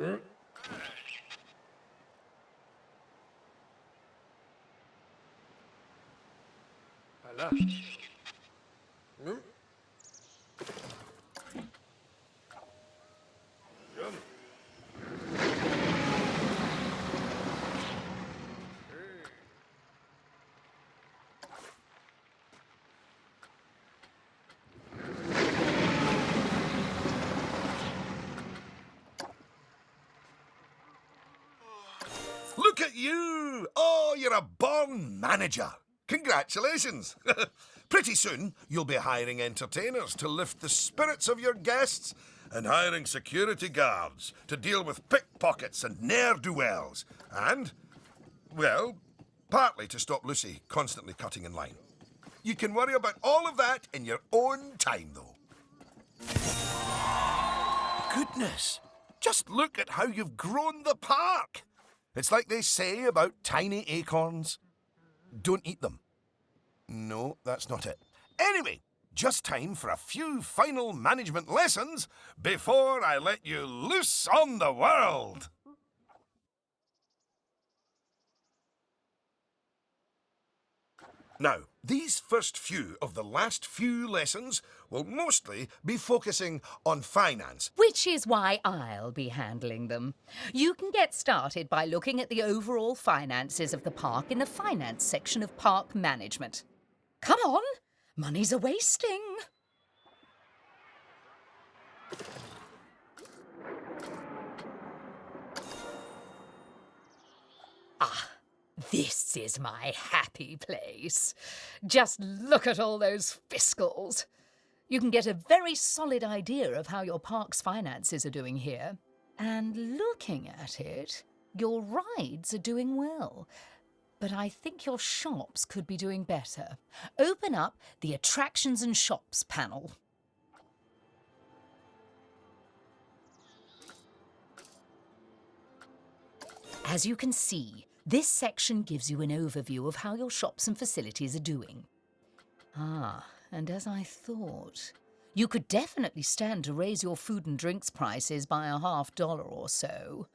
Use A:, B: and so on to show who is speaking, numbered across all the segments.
A: Voilà.
B: Look at you! Oh, you're a born manager. Congratulations. Pretty soon, you'll be hiring entertainers to lift the spirits of your guests and hiring security guards to deal with pickpockets and ne'er-do-wells. And, well, partly to stop Lucy constantly cutting in line. You can worry about all of that in your own time, though. Goodness! Just look at how you've grown the park! It's like they say about tiny acorns. Don't eat them. No, that's not it. Anyway, just time for a few final management lessons before I let you loose on the world. Now, these first few of the last few lessons will mostly be focusing on finance.
C: Which is why I'll be handling them. You can get started by looking at the overall finances of the park in the finance section of park management. Come on, money's a-wasting. This is my happy place. Just look at all those fiscals. You can get a very solid idea of how your park's finances are doing here. And looking at it, your rides are doing well. But I think your shops could be doing better. Open up the Attractions and Shops panel. As you can see, this section gives you an overview of how your shops and facilities are doing. And as I thought, you could definitely stand to raise your food and drinks prices by $50 or so.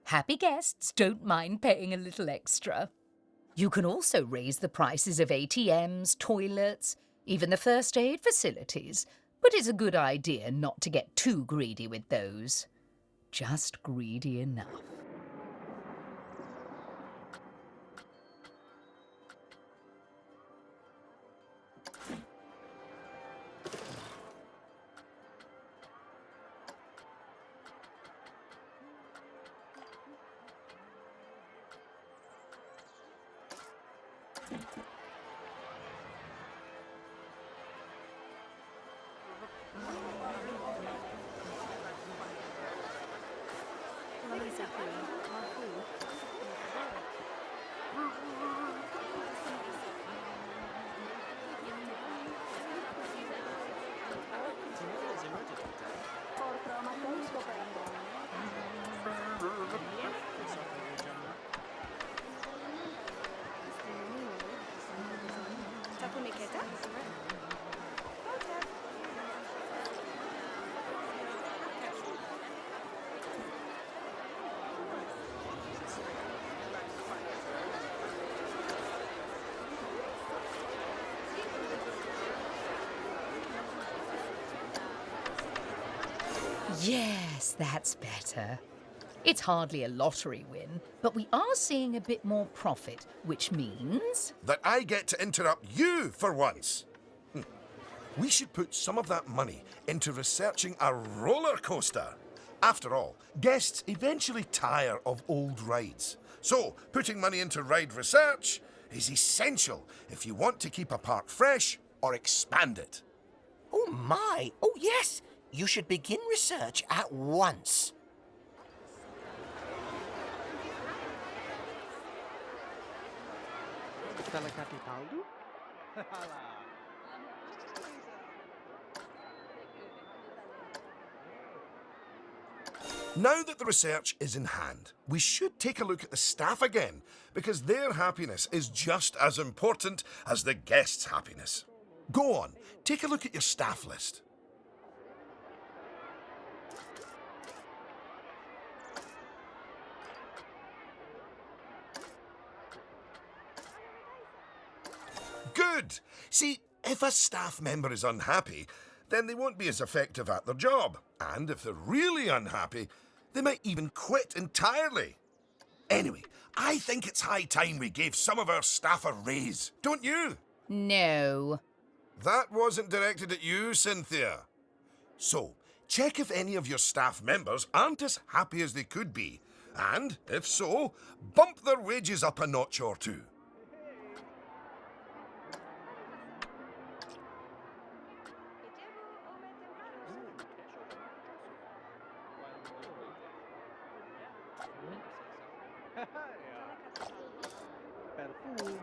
C: Happy guests don't mind paying a little extra. You can also raise the prices of ATMs, toilets, even the first aid facilities, but it's a good idea not to get too greedy with those. Just greedy enough. Yes, that's better. It's hardly a lottery win, but we are seeing a bit more profit, which means...
B: that I get to interrupt you for once. We should put some of that money into researching a roller coaster. After all, guests eventually tire of old rides. So, putting money into ride research is essential if you want to keep a park fresh or expand it.
D: Oh my! Oh yes! You should begin research at once.
B: Now that the research is in hand, we should take a look at the staff again, because their happiness is just as important as the guests' happiness. Go on, take a look at your staff list. Good. See, if a staff member is unhappy, then they won't be as effective at their job. And if they're really unhappy, they might even quit entirely. Anyway, I think it's high time we gave some of our staff a raise, don't you?
C: No.
B: That wasn't directed at you, Cynthia. So, check if any of your staff members aren't as happy as they could be. And, if so, bump their wages up a notch or two.
A: Perfume.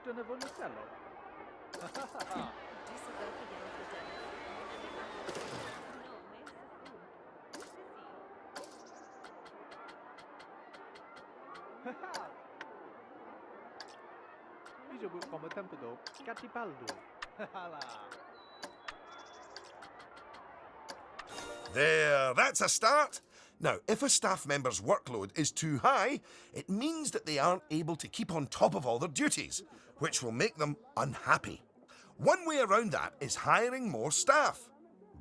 A: Do ne voglio farlo. Dicevo come tempo dopo, Cattipaldo.
B: There, that's a start. Now, if a staff member's workload is too high, it means that they aren't able to keep on top of all their duties, which will make them unhappy. One way around that is hiring more staff.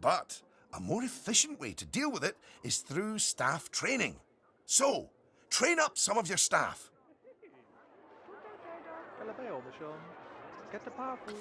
B: But a more efficient way to deal with it is through staff training. So, train up some of your staff.
A: Calabay olmuşum. Get the powerful.